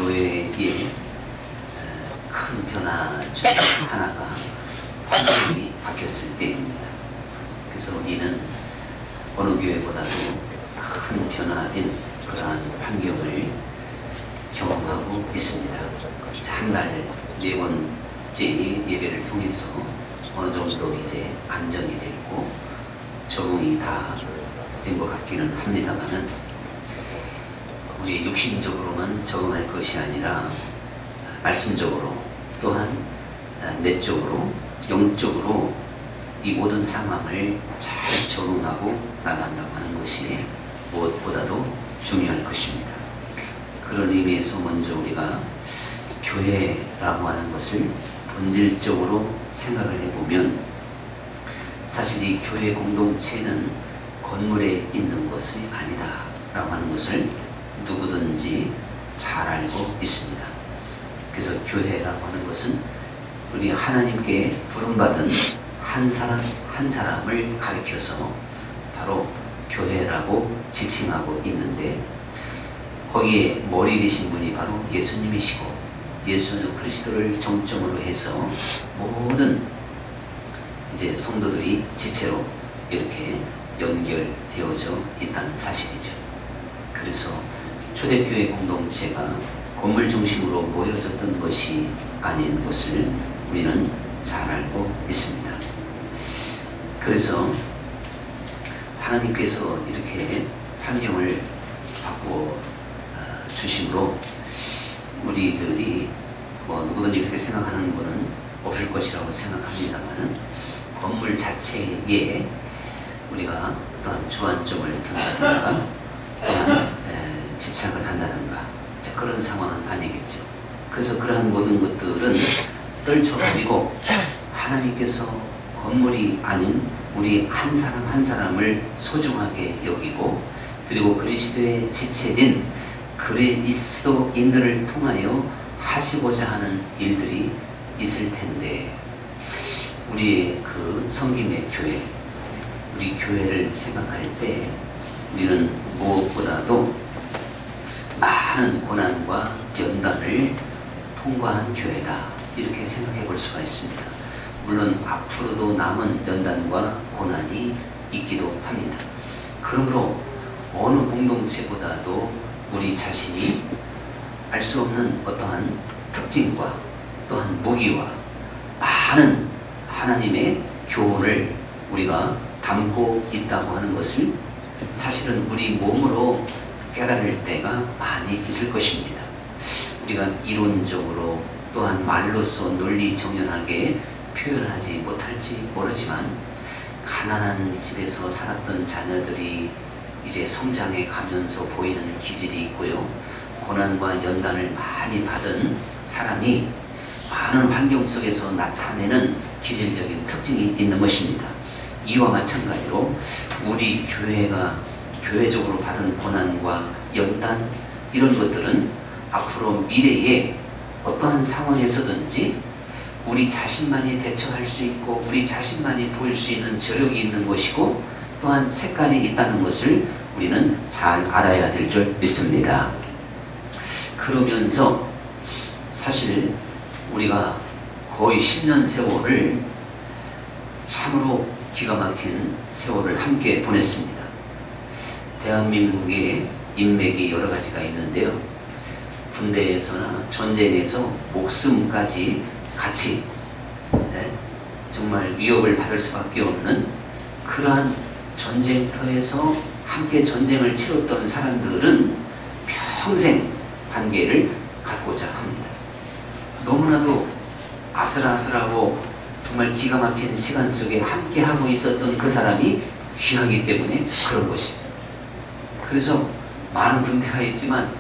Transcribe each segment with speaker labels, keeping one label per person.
Speaker 1: 교회의 큰 변화 중 하나가 환경이 바뀌었을 때입니다. 그래서 우리는 어느 교회보다도 큰 변화된 그러한 환경을 경험하고 있습니다. 한날 네 번째 예배를 통해서 어느 정도 이제 안정이 됐고 적응이 다 된 것 같기는 합니다만은 우리 육신적으로만 적응할 것이 아니라 말씀적으로 또한 내적으로 영적으로 이 모든 상황을 잘 적응하고 나간다고 하는 것이 무엇보다도 중요할 것입니다. 그런 의미에서 먼저 우리가 교회라고 하는 것을 본질적으로 생각을 해보면 사실 이 교회 공동체는 건물에 있는 것이 아니다 라고 하는 것을 누구든지 잘 알고 있습니다. 그래서 교회라고 하는 것은 우리 하나님께 부름받은 한 사람 한 사람을 가리켜서 바로 교회라고 지칭하고 있는데 거기에 머리 되신 분이 바로 예수님이시고 예수 그리스도를 정점으로 해서 모든 이제 성도들이 지체로 이렇게 연결되어져 있다는 사실이죠. 그래서 초대교회 공동체가 건물 중심으로 모여졌던 것이 아닌 것을 우리는 잘 알고 있습니다. 그래서 하나님께서 이렇게 환경을 바꾸어 주심으로 우리들이 누구든지 이렇게 생각하는 분은 없을 것이라고 생각합니다만은 건물 자체에 우리가 또한 주안점을 둔다든가 또한 집착을 한다든가 그런 상황은 아니겠죠. 그래서 그러한 모든 것들은 떨쳐버리고 하나님께서 건물이 아닌 우리 한 사람 한 사람을 소중하게 여기고 그리고 그리스도의 지체된 그리스도인들을 통하여 하시고자 하는 일들이 있을 텐데 우리의 그 성김의 교회 우리 교회를 생각할 때 우리는 무엇보다도 많은 고난과 연단을 통과한 교회다 이렇게 생각해 볼 수가 있습니다. 물론 앞으로도 남은 연단과 고난이 있기도 합니다. 그러므로 어느 공동체보다도 우리 자신이 알 수 없는 어떠한 특징과 또한 무기와 많은 하나님의 교훈을 우리가 담고 있다고 하는 것을 사실은 우리 몸으로 깨달을 때가 많이 있을 것입니다. 우리가 이론적으로 또한 말로써 논리 정연하게 표현하지 못할지 모르지만 가난한 집에서 살았던 자녀들이 이제 성장해 가면서 보이는 기질이 있고요. 고난과 연단을 많이 받은 사람이 많은 환경 속에서 나타내는 기질적인 특징이 있는 것입니다. 이와 마찬가지로 우리 교회가 교회적으로 받은 고난과 연단 이런 것들은 앞으로 미래에 어떠한 상황에서든지 우리 자신만이 대처할 수 있고 우리 자신만이 보일 수 있는 저력이 있는 것이고 또한 색깔이 있다는 것을 우리는 잘 알아야 될 줄 믿습니다. 그러면서 사실 우리가 거의 10년 세월을 참으로 기가 막힌 세월을 함께 보냈습니다. 대한민국의 인맥이 여러 가지가 있는데요. 군대에서나 전쟁에서 목숨까지 같이 정말 위협을 받을 수밖에 없는 그러한 전쟁터에서 함께 전쟁을 치렀던 사람들은 평생 관계를 갖고자 합니다. 너무나도 아슬아슬하고 정말 기가 막힌 시간 속에 함께 하고 있었던 그 사람이 귀하기 때문에 그런 것입니다. 그래서 많은 군대가 있지만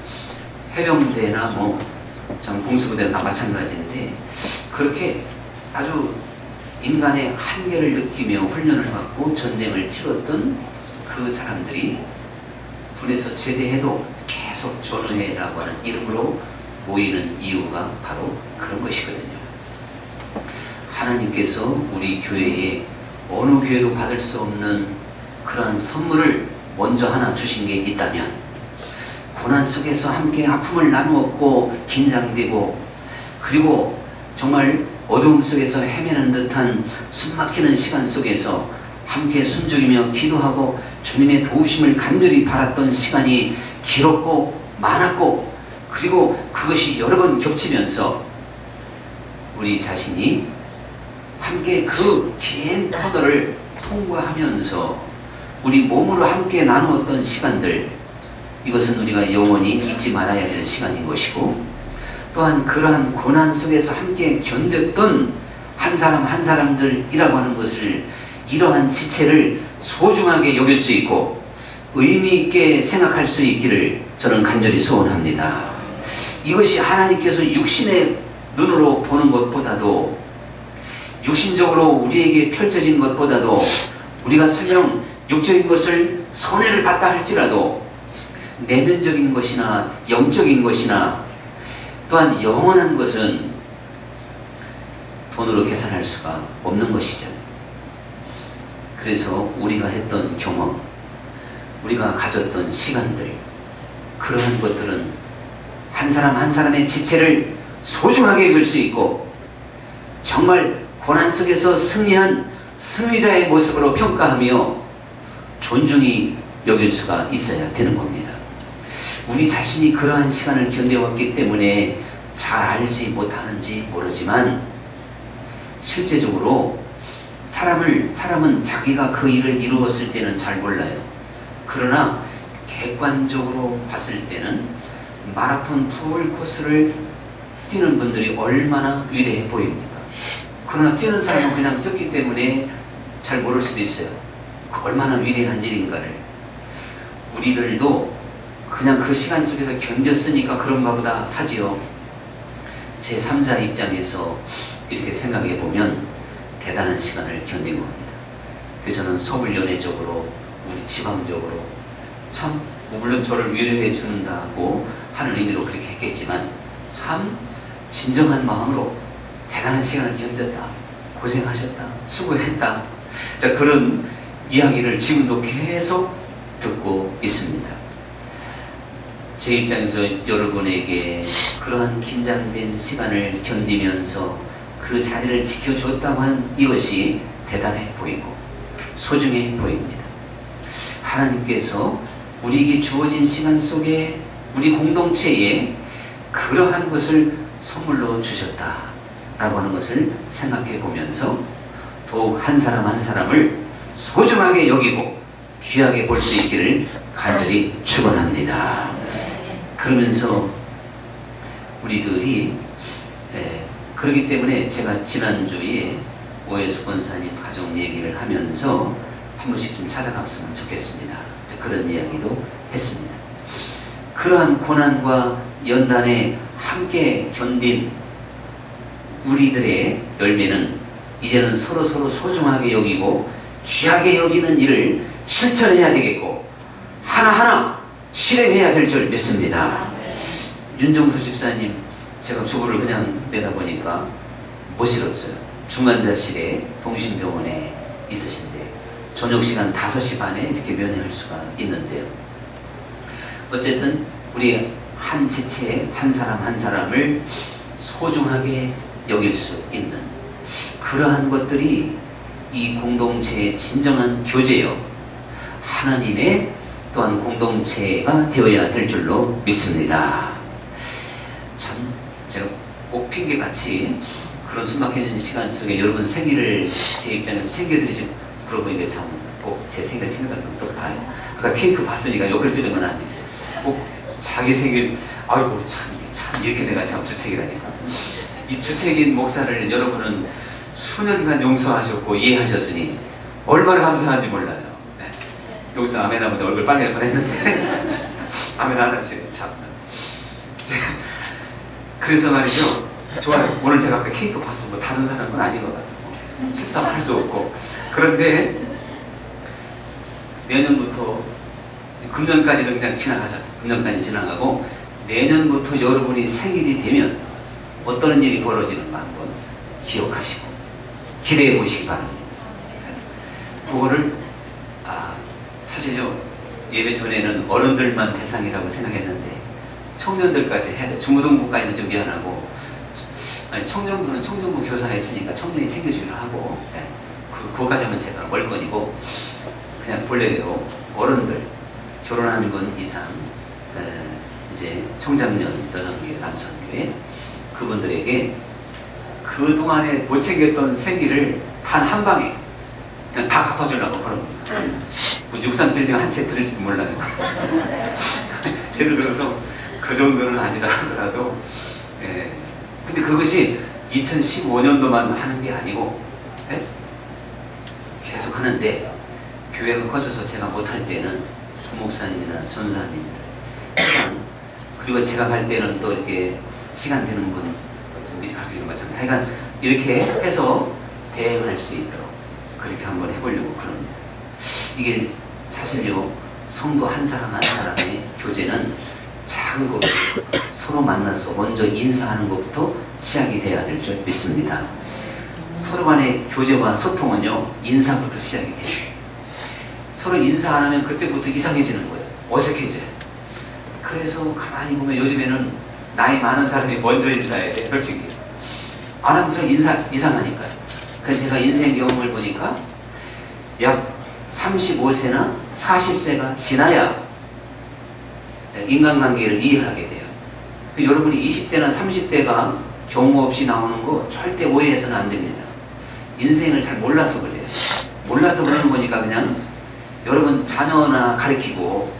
Speaker 1: 해병대나 공수부대나 다 마찬가지인데 그렇게 아주 인간의 한계를 느끼며 훈련을 받고 전쟁을 치렀던 그 사람들이 군에서 제대해도 계속 전우회라고 하는 이름으로 모이는 이유가 바로 그런 것이거든요. 하나님께서 우리 교회에 어느 교회도 받을 수 없는 그러한 선물을 먼저 하나 주신 게 있다면 고난 속에서 함께 아픔을 나누었고 긴장되고 그리고 정말 어두움 속에서 헤매는 듯한 숨막히는 시간 속에서 함께 숨죽이며 기도하고 주님의 도우심을 간절히 바랐던 시간이 길었고 많았고 그리고 그것이 여러 번 겹치면서 우리 자신이 함께 그 긴 터널을 통과하면서 우리 몸으로 함께 나누었던 시간들, 이것은 우리가 영원히 잊지 말아야 될 시간인 것이고, 또한 그러한 고난 속에서 함께 견뎠던 한 사람 한 사람들이라고 하는 것을, 이러한 지체를 소중하게 여길 수 있고 의미 있게 생각할 수 있기를 저는 간절히 소원합니다. 이것이 하나님께서 육신의 눈으로 보는 것보다도, 육신적으로 우리에게 펼쳐진 것보다도, 우리가 설령 육적인 것을 손해를 봤다 할지라도 내면적인 것이나 영적인 것이나 또한 영원한 것은 돈으로 계산할 수가 없는 것이죠. 그래서 우리가 했던 경험, 우리가 가졌던 시간들, 그러한 것들은 한 사람 한 사람의 지체를 소중하게 여길 수 있고 정말 고난 속에서 승리한 승리자의 모습으로 평가하며 존중히 여길 수가 있어야 되는 겁니다. 우리 자신이 그러한 시간을 견뎌왔기 때문에 잘 알지 못하는지 모르지만 실제적으로 사람은 자기가 그 일을 이루었을 때는 잘 몰라요. 그러나 객관적으로 봤을 때는 마라톤 풀 코스를 뛰는 분들이 얼마나 위대해 보입니까? 그러나 뛰는 사람은 그냥 뛰었기 때문에 잘 모를 수도 있어요. 얼마나 위대한 일인가를. 우리들도 그냥 그 시간 속에서 견뎠으니까 그런가 보다 하지요. 제3자 입장에서 이렇게 생각해 보면 대단한 시간을 견딘 겁니다. 그래서 저는 서울연회적으로 우리 지방적으로 참 물론 저를 위로해 준다고 하는 의미로 그렇게 했겠지만 참 진정한 마음으로 대단한 시간을 견뎠다, 고생하셨다, 수고했다, 자, 그런 이야기를 지금도 계속 듣고 있습니다. 제 입장에서 여러분에게 그러한 긴장된 시간을 견디면서 그 자리를 지켜줬다고 하는 이것이 대단해 보이고 소중해 보입니다. 하나님께서 우리에게 주어진 시간 속에 우리 공동체에 그러한 것을 선물로 주셨다라고 하는 것을 생각해 보면서 더욱 한 사람 한 사람을 소중하게 여기고 귀하게 볼 수 있기를 간절히 축원합니다. 그러면서 우리들이 그렇기 때문에 제가 지난주에 오해수 권사님 가정 얘기를 하면서 한 번씩 좀 찾아갔으면 좋겠습니다. 그런 이야기도 했습니다. 그러한 고난과 연단에 함께 견딘 우리들의 열매는 이제는 서로 소중하게 여기고 귀하게 여기는 일을 실천해야 되겠고 하나하나 실행해야 될 줄 믿습니다. 윤정수 집사님, 제가 주부를 그냥 내다보니까 못 실었어요. 중환자실에 동심병원에 있으신데 저녁시간 5시 반에 이렇게 면회할 수가 있는데요. 어쨌든 우리 한 지체에 한 사람 한 사람을 소중하게 여길 수 있는 그러한 것들이 이 공동체의 진정한 교제요, 하나님의 또한 공동체가 되어야 될 줄로 믿습니다. 참 제가 꼭 핑계같이 그런 숨막히는 시간 속에 여러분 생일을 제 입장에서 챙겨드리지, 그러고 보니까 참 꼭 제 생일 챙겨달라고 또 나요. 아까 케이크 봤으니까 욕을 지는 건 아니에요. 꼭 자기 생일, 아이고 참 이렇게 내가 참 주책이라니까. 이 주책인 목사를 여러분은 수년간 용서하셨고 이해하셨으니 얼마나 감사한지 몰라요. 네. 여기서 아멘 하면 얼굴 빨개질 뻔했는데 아멘 안 하시네 참. 그래서 말이죠. 좋아요. 오늘 제가 아까 케이크 봤어. 뭐 다른 사람은 아닌 것 같고 실수할 수 없고. 그런데 내년부터 금년까지는 그냥 지나가자. 금년까지 지나가고 내년부터 여러분이 생일이 되면 어떤 일이 벌어지는가 한번 기억하시고 기대해 보시기 바랍니다. 그거를 사실요 예배 전에는 어른들만 대상이라고 생각했는데 청년들까지 해야 돼. 중고등부까지는 좀 미안하고, 아니, 청년부는 청년부 교사가 있으니까 청년이 챙겨주기로 하고, 네. 그거까지는 제가 멀건이고, 그냥 본래대로 어른들, 결혼한 분 이상, 이제 청장년 여성교회, 남성교회, 그분들에게 그동안에 못 챙겼던 생기를 단 한 방에 그냥 다 갚아주려고 그런 겁니다. 63빌딩 한 채 들을지도 몰라요. 예를 들어서 그 정도는 아니라 하더라도, 예. 근데 그것이 2015년도만 하는 게 아니고, 예? 계속 하는데, 교회가 커져서 제가 못할 때는 부목사님이나 전사님들, 그리고 제가 갈 때는 또 이렇게 시간 되는 분 좀 미리 가르치는 마찬가지. 하여간 이렇게 해서 대응할 수 있도록 그렇게 한번 해보려고 그럽니다. 이게 사실요, 성도 한 사람 한 사람의 교제는 작은 것부터 서로 만나서 먼저 인사하는 것부터 시작이 돼야 될 줄 믿습니다. 서로 간의 교제와 소통은요, 인사부터 시작이 돼요. 서로 인사 안 하면 그때부터 이상해지는 거예요. 어색해져요. 그래서 가만히 보면 요즘에는 나이 많은 사람이 먼저 인사해야 돼, 솔직히. 안 하면 저 인사 이상하니까요. 그래서 제가 인생 경험을 보니까 약 35세나 40세가 지나야 인간관계를 이해하게 돼요. 여러분이 20대나 30대가 경우 없이 나오는 거 절대 오해해서는 안 됩니다. 인생을 잘 몰라서 그래요. 몰라서 그러는 거니까 그냥 여러분 자녀나 가르치고,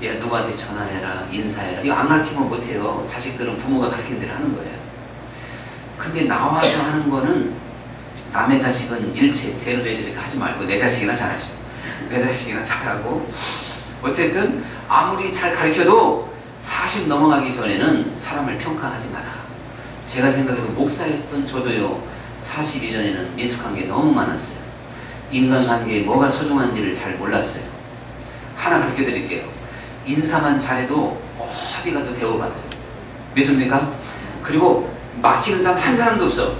Speaker 1: 야, 누구한테 전화해라, 인사해라, 이거 안 가르치면 못해요. 자식들은 부모가 가르치는 대로 하는 거예요. 근데 나와서 하는 거는, 남의 자식은 일체 쟤는 왜 저렇게 하지 말고 내 자식이나 잘하죠. 내 자식이나 잘하고, 어쨌든 아무리 잘 가르쳐도 40 넘어가기 전에는 사람을 평가하지 마라. 제가 생각해도 목사였던 저도요, 40 이전에는 미숙한 게 너무 많았어요. 인간관계에 뭐가 소중한지를 잘 몰랐어요. 하나 가르쳐 드릴게요. 인사만 잘해도 어디 가도 대우받아요. 믿습니까? 그리고 맡기는 사람 한 사람도 없어.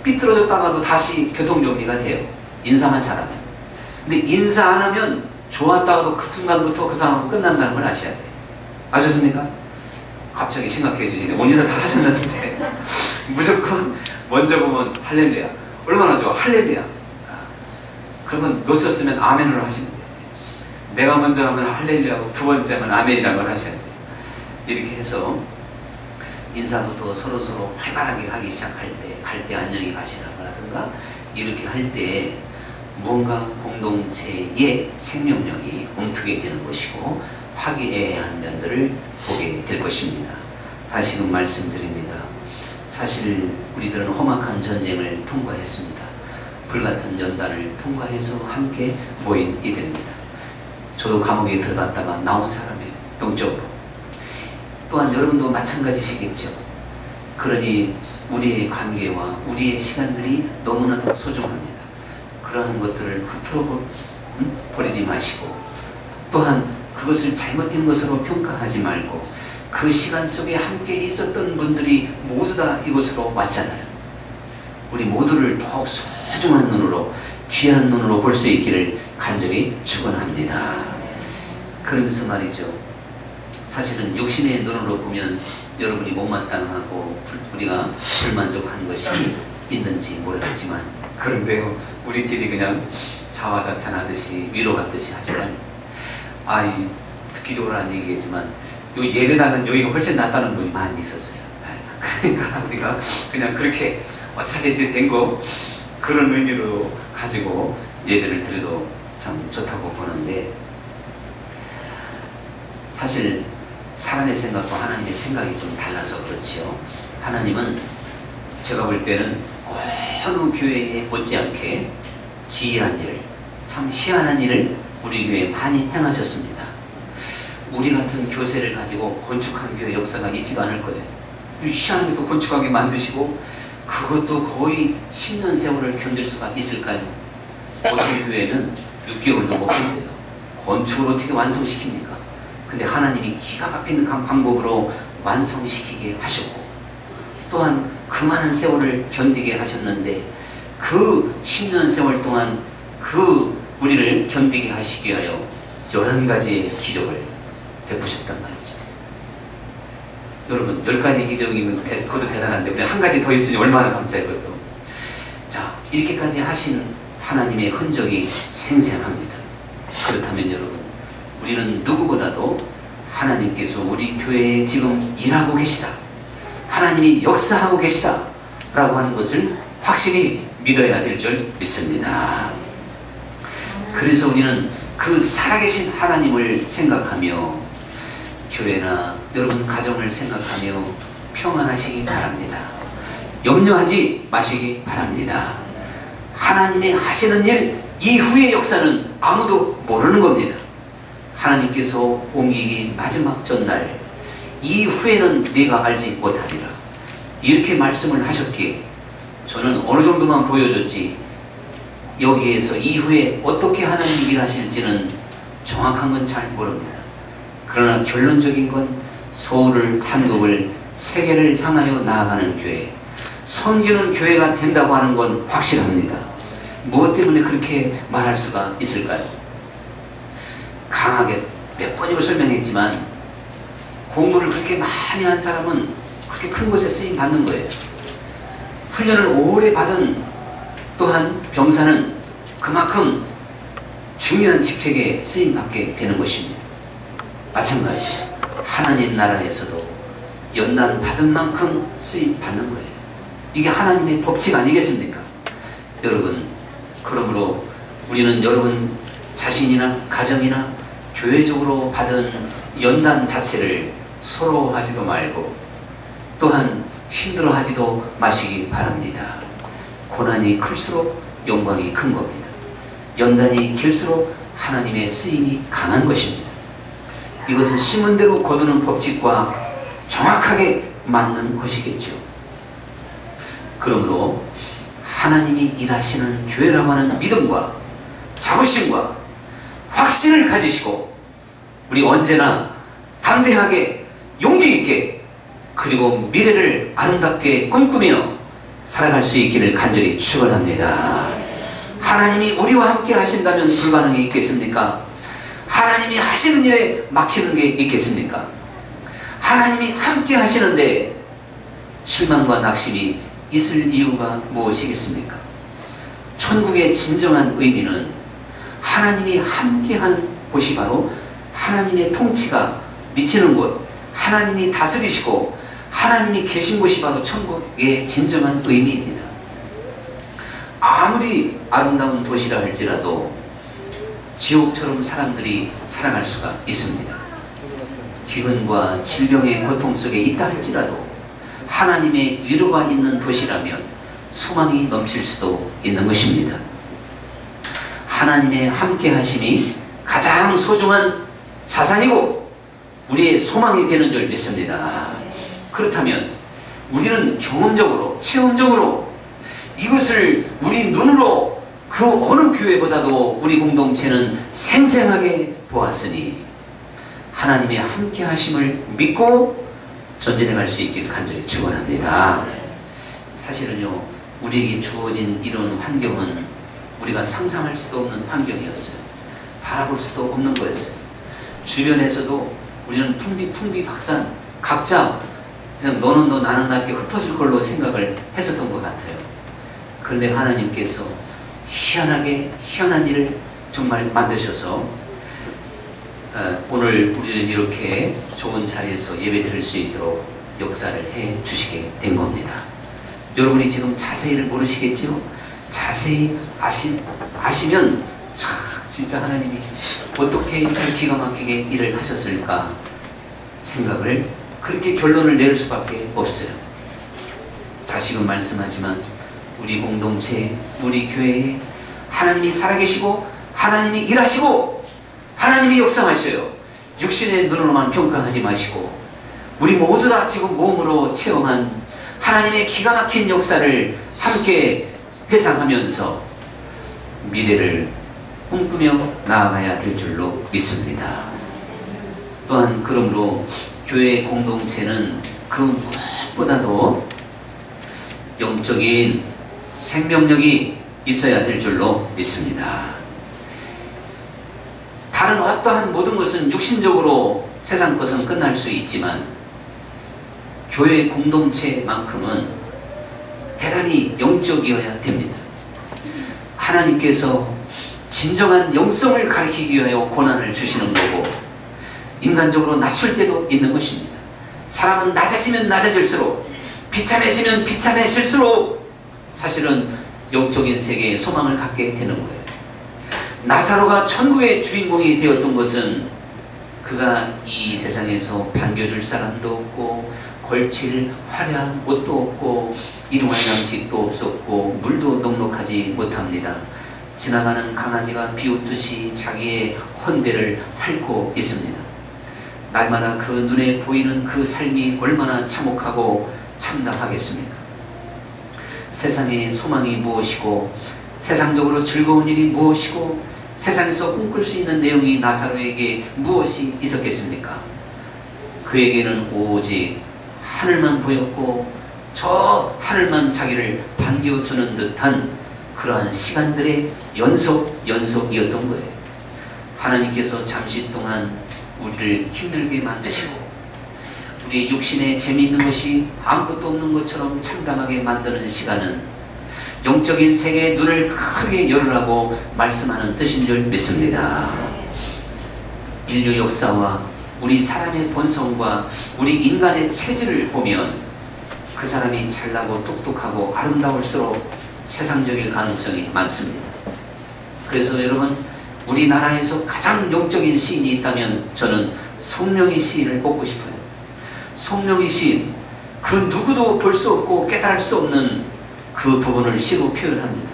Speaker 1: 삐뚤어졌다가도 다시 교통정리가 돼요. 인사만 잘하면. 근데 인사 안 하면 좋았다가도 그 순간부터 그 사람은 끝난다는 걸 아셔야 돼요. 아셨습니까? 갑자기 심각해지네. 온 인사 다 하셨는데 무조건 먼저 보면 할렐루야. 얼마나 좋아. 할렐루야. 그러면 놓쳤으면 아멘으로 하시면 돼요. 내가 먼저 하면 할렐루야고 두 번째 하면 아멘이라는 걸 하셔야 돼요. 이렇게 해서 인사부터 서로서로 활발하게 하기 시작할 때, 갈 때 안녕히 가시라든가 이렇게 할 때 뭔가 공동체의 생명력이 움트게 되는 것이고 화기애애한 면들을 보게 될 것입니다. 다시금 말씀드립니다. 사실 우리들은 험악한 전쟁을 통과했습니다. 불같은 연단을 통과해서 함께 모인 이들입니다. 저도 감옥에 들어갔다가 나온 사람이에요. 영적으로. 또한 여러분도 마찬가지시겠죠. 그러니 우리의 관계와 우리의 시간들이 너무나도 소중합니다. 그러한 것들을 흐트러 버리지 마시고, 또한 그것을 잘못된 것으로 평가하지 말고, 그 시간 속에 함께 있었던 분들이 모두 다 이곳으로 왔잖아요. 우리 모두를 더욱 소중한 눈으로, 귀한 눈으로 볼 수 있기를 간절히 축원합니다. 그러면서 말이죠, 사실은 육신의 눈으로 보면 여러분이 못마땅하고 우리가 불만족한 것이 있는지 모르겠지만, 그런데요, 우리끼리 그냥 자화자찬하듯이 위로받듯이 하지만, 이 듣기적으로 한 얘기겠지만 요 예배당은 여기가 훨씬 낫다는 분이 많이 있었어요. 그러니까 우리가 그냥 그렇게 어차피 이렇게 된 거 그런 의미로 가지고 예배를 드려도 참 좋다고 보는데, 사실 사람의 생각과 하나님의 생각이 좀 달라서 그렇지요. 하나님은 제가 볼 때는 어느 교회에 못지않게 기이한 일을, 참 희한한 일을 우리 교회에 많이 행하셨습니다. 우리 같은 교세를 가지고 건축한 교회 역사가 있지도 않을 거예요. 희한하게 또 건축하게 만드시고, 그것도 거의 10년 세월을 견딜 수가 있을까요? 보통 교회는 6개월도 못 견뎌요. 건축을 어떻게 완성시킵니까? 근데 하나님이 기가 막히는 방법으로 완성시키게 하셨고, 또한 그 많은 세월을 견디게 하셨는데, 그 10년 세월 동안 그 우리를 견디게 하시기 위하여 11가지의 기적을 베푸셨단 말이죠. 여러분 10가지 기적이면 그것도 대단한데 우리 한 가지 더 있으니 얼마나 감사해요. 그것도. 자, 이렇게까지 하신 하나님의 흔적이 생생합니다. 그렇다면 여러분, 우리는 누구보다도 하나님께서 우리 교회에 지금 일하고 계시다, 하나님이 역사하고 계시다 라고 하는 것을 확실히 믿어야 될 줄 믿습니다. 그래서 우리는 그 살아계신 하나님을 생각하며 교회나 여러분 가정을 생각하며 평안하시기 바랍니다. 염려하지 마시기 바랍니다. 하나님의 하시는 일 이후의 역사는 아무도 모르는 겁니다. 하나님께서 옮기기 마지막 전날 이후에는 네가 알지 못하리라, 이렇게 말씀을 하셨기에 저는 어느 정도만 보여줬지 여기에서 이후에 어떻게 하나님이 일하실지는 정확한 건 잘 모릅니다. 그러나 결론적인 건 서울을, 한국을, 세계를 향하여 나아가는 교회, 섬기는 교회가 된다고 하는 건 확실합니다. 무엇 때문에 그렇게 말할 수가 있을까요? 강하게 몇 번이고 설명했지만 공부를 그렇게 많이 한 사람은 그렇게 큰 곳에 쓰임 받는 거예요. 훈련을 오래 받은 또한 병사는 그만큼 중요한 직책에 쓰임 받게 되는 것입니다. 마찬가지 하나님 나라에서도 연단 받은 만큼 쓰임 받는 거예요. 이게 하나님의 법칙 아니겠습니까? 여러분, 그러므로 우리는 여러분 자신이나 가정이나 교회적으로 받은 연단 자체를 서러워하지도 말고 또한 힘들어하지도 마시기 바랍니다. 고난이 클수록 영광이 큰 겁니다. 연단이 길수록 하나님의 쓰임이 강한 것입니다. 이것은 심은 대로 거두는 법칙과 정확하게 맞는 것이겠죠. 그러므로 하나님이 일하시는 교회라고 하는 믿음과 자부심과 확신을 가지시고 우리 언제나 담대하게 용기 있게 그리고 미래를 아름답게 꿈꾸며 살아갈 수 있기를 간절히 축원합니다. 하나님이 우리와 함께 하신다면 불가능이 있겠습니까? 하나님이 하시는 일에 막히는 게 있겠습니까? 하나님이 함께 하시는데 실망과 낙심이 있을 이유가 무엇이겠습니까? 천국의 진정한 의미는 하나님이 함께한 곳이 바로 하나님의 통치가 미치는 곳, 하나님이 다스리시고 하나님이 계신 곳이 바로 천국의 진정한 의미입니다. 아무리 아름다운 도시라 할지라도 지옥처럼 사람들이 살아갈 수가 있습니다. 기근과 질병의 고통 속에 있다 할지라도 하나님의 위로가 있는 도시라면 소망이 넘칠 수도 있는 것입니다. 하나님의 함께하심이 가장 소중한 자산이고 우리의 소망이 되는 줄 믿습니다. 그렇다면 우리는 경험적으로, 체험적으로 이것을 우리 눈으로 그 어느 교회보다도 우리 공동체는 생생하게 보았으니 하나님의 함께하심을 믿고 전진해 갈 수 있기를 간절히 축원합니다. 사실은요, 우리에게 주어진 이런 환경은 우리가 상상할 수도 없는 환경이었어요. 바라볼 수도 없는 거였어요. 주변에서도 우리는 풍비박산, 각자 그냥 너는 너 나는 나 이렇게 흩어질 걸로 생각을 했었던 것 같아요. 그런데 하나님께서 희한하게 희한한 일을 정말 만드셔서 오늘 우리는 이렇게 좋은 자리에서 예배 드릴 수 있도록 역사를 해 주시게 된 겁니다. 여러분이 지금 자세히를 모르시겠지요? 자세히 아시면 참 진짜 하나님이 어떻게 이렇게 기가 막히게 일을 하셨을까 생각을, 그렇게 결론을 내릴 수밖에 없어요. 다시금 말씀하지만 우리 공동체, 우리 교회에 하나님이 살아계시고 하나님이 일하시고 하나님이 역사하셔요. 육신의 눈으로만 평가하지 마시고 우리 모두 다 지금 몸으로 체험한 하나님의 기가 막힌 역사를 함께 회상하면서 미래를 꿈꾸며 나아가야 될 줄로 믿습니다. 또한 그러므로 교회 공동체는 그 무엇보다도 영적인 생명력이 있어야 될 줄로 믿습니다. 다른 어떠한 모든 것은 육신적으로 세상 것은 끝날 수 있지만 교회 공동체만큼은 대단히 영적이어야 됩니다. 하나님께서 진정한 영성을 가리키기 위하여 고난을 주시는 거고 인간적으로 낮출 때도 있는 것입니다. 사람은 낮아지면 낮아질수록 비참해지면 비참해질수록 사실은 영적인 세계에 소망을 갖게 되는 거예요. 나사로가 천국의 주인공이 되었던 것은 그가 이 세상에서 반겨줄 사람도 없고 걸칠 화려한 옷도 없고 일용할 양식도 없었고 물도 넉넉하지 못합니다. 지나가는 강아지가 비웃듯이 자기의 헌대를 핥고 있습니다. 날마다 그 눈에 보이는 그 삶이 얼마나 참혹하고 참담하겠습니까? 세상의 소망이 무엇이고 세상적으로 즐거운 일이 무엇이고 세상에서 꿈꿀 수 있는 내용이 나사로에게 무엇이 있었겠습니까? 그에게는 오직 하늘만 보였고 저 하늘만 자기를 반겨주는 듯한 그러한 시간들의 연속이었던 거예요. 하나님께서 잠시 동안 우리를 힘들게 만드시고 우리의 육신에 재미있는 것이 아무것도 없는 것처럼 참담하게 만드는 시간은 영적인 세계의 눈을 크게 열으라고 말씀하는 뜻인 줄 믿습니다. 인류 역사와 우리 사람의 본성과 우리 인간의 체질을 보면 그 사람이 잘나고 똑똑하고 아름다울수록 세상적일 가능성이 많습니다. 그래서 여러분 우리나라에서 가장 영적인 시인이 있다면 저는 송명희 시인을 뽑고 싶어요. 송명희 시인, 그 누구도 볼 수 없고 깨달을 수 없는 그 부분을 시로 표현합니다.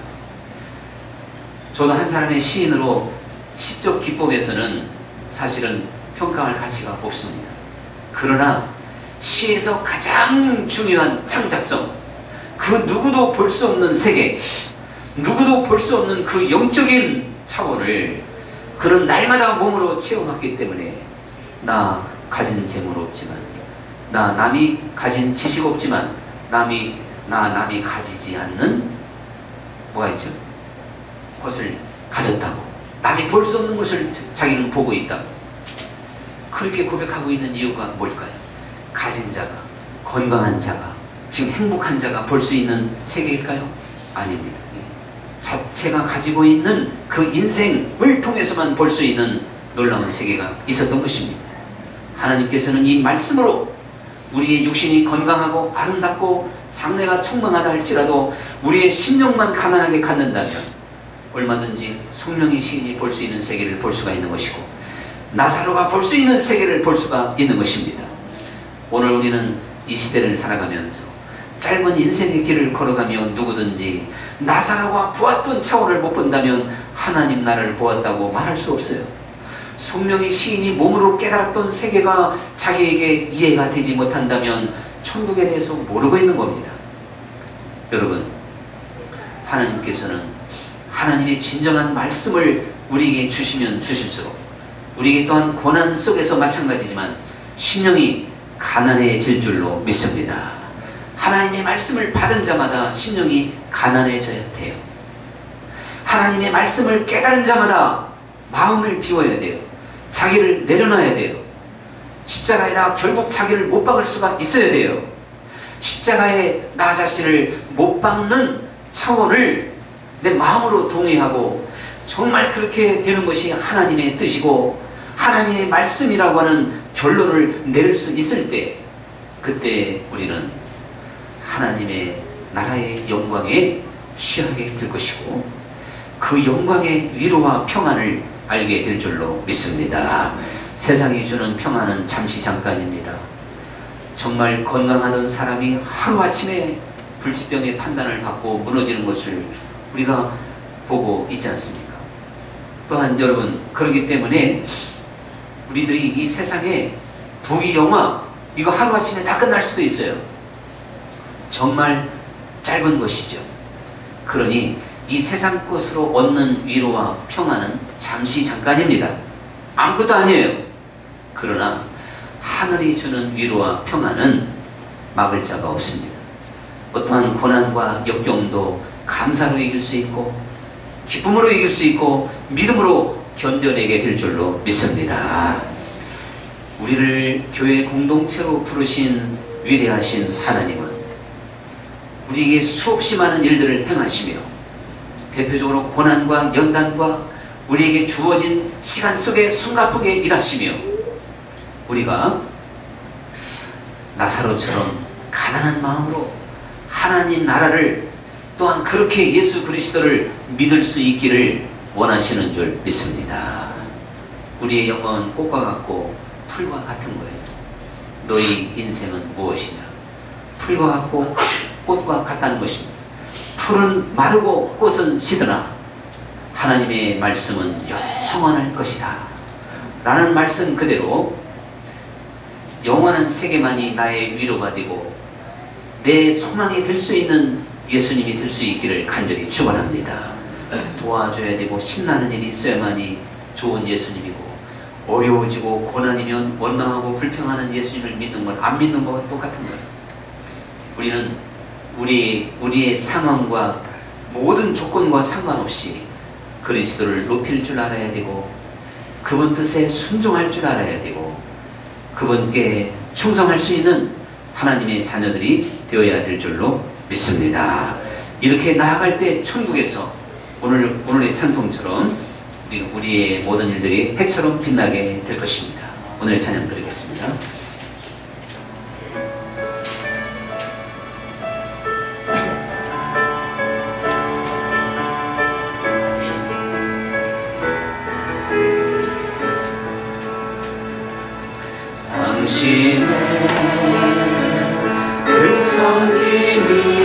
Speaker 1: 저도 한 사람의 시인으로 시적 기법에서는 사실은 평가할 가치가 없습니다. 그러나 시에서 가장 중요한 창작성, 그 누구도 볼 수 없는 세계, 누구도 볼 수 없는 그 영적인 차원을 그는 날마다 몸으로 체험했기 때문에 나 가진 재물 없지만, 나 남이 가진 지식 없지만 남이 가지지 않는 뭐가 있죠? 것을 가졌다고, 남이 볼 수 없는 것을 자기는 보고 있다고 그렇게 고백하고 있는 이유가 뭘까요? 가진 자가, 건강한 자가, 지금 행복한 자가 볼 수 있는 세계일까요? 아닙니다. 자체가 가지고 있는 그 인생을 통해서만 볼 수 있는 놀라운 세계가 있었던 것입니다. 하나님께서는 이 말씀으로 우리의 육신이 건강하고 아름답고 장래가 총망하다 할지라도 우리의 심령만 가난하게 갖는다면 얼마든지 송명희 시인이 볼 수 있는 세계를 볼 수가 있는 것이고 나사로가 볼 수 있는 세계를 볼 수가 있는 것입니다. 오늘 우리는 이 시대를 살아가면서 짧은 인생의 길을 걸어가며 누구든지 나사로가 보았던 차원을 못 본다면 하나님 나라를 보았다고 말할 수 없어요. 송명희 시인이 몸으로 깨달았던 세계가 자기에게 이해가 되지 못한다면 천국에 대해서 모르고 있는 겁니다. 여러분, 하나님께서는 하나님의 진정한 말씀을 우리에게 주시면 주실수록 우리에게 또한 고난 속에서 마찬가지지만 심령이 가난해질 줄로 믿습니다. 하나님의 말씀을 받은 자마다 심령이 가난해져야 돼요. 하나님의 말씀을 깨달은 자마다 마음을 비워야 돼요. 자기를 내려놔야 돼요. 십자가에다 결국 자기를 못 박을 수가 있어야 돼요. 십자가에 나 자신을 못 박는 차원을 내 마음으로 동의하고 정말 그렇게 되는 것이 하나님의 뜻이고 하나님의 말씀이라고 하는 결론을 내릴 수 있을 때 그때 우리는 하나님의 나라의 영광에 취하게 될 것이고 그 영광의 위로와 평안을 알게 될 줄로 믿습니다. 세상이 주는 평안은 잠시 잠깐입니다. 정말 건강하던 사람이 하루아침에 불치병의 판단을 받고 무너지는 것을 우리가 보고 있지 않습니까? 또한 여러분, 그렇기 때문에 우리들이 이 세상에 부귀영화 이거 하루아침에 다 끝날 수도 있어요. 정말 짧은 것이죠. 그러니 이 세상 것으로 얻는 위로와 평안은 잠시 잠깐입니다. 아무것도 아니에요. 그러나 하늘이 주는 위로와 평안은 막을 자가 없습니다. 어떠한 고난과 역경도 감사로 이길 수 있고 기쁨으로 이길 수 있고 믿음으로 견뎌내게 될 줄로 믿습니다. 우리를 교회 공동체로 부르신 위대하신 하나님은 우리에게 수없이 많은 일들을 행하시며 대표적으로 고난과 연단과 우리에게 주어진 시간 속에 숨가쁘게 일하시며 우리가 나사로처럼 가난한 마음으로 하나님 나라를 또한 그렇게 예수 그리스도를 믿을 수 있기를 원하시는 줄 믿습니다. 우리의 영혼은 꽃과 같고 풀과 같은 거예요. 너희 인생은 무엇이냐? 풀과 같고 꽃과 같다는 것입니다. 풀은 마르고 꽃은 시드나 하나님의 말씀은 영원할 것이다 라는 말씀 그대로 영원한 세계만이 나의 위로가 되고 내 소망이 될 수 있는 예수님이 될 수 있기를 간절히 축원합니다. 도와줘야 되고 신나는 일이 있어야만이 좋은 예수님이고 어려워지고 고난이면 원망하고 불평하는 예수님을 믿는 건 안 믿는 것과 똑같은 거예요. 우리는 우리의 상황과 모든 조건과 상관없이 그리스도를 높일 줄 알아야 되고 그분 뜻에 순종할 줄 알아야 되고 그분께 충성할 수 있는 하나님의 자녀들이 되어야 될 줄로 믿습니다. 이렇게 나아갈 때 천국에서 오늘의 찬송처럼 우리의 모든 일들이 해처럼 빛나게 될 것입니다. 오늘의 찬양 드리겠습니다. 당신의 그 섬김이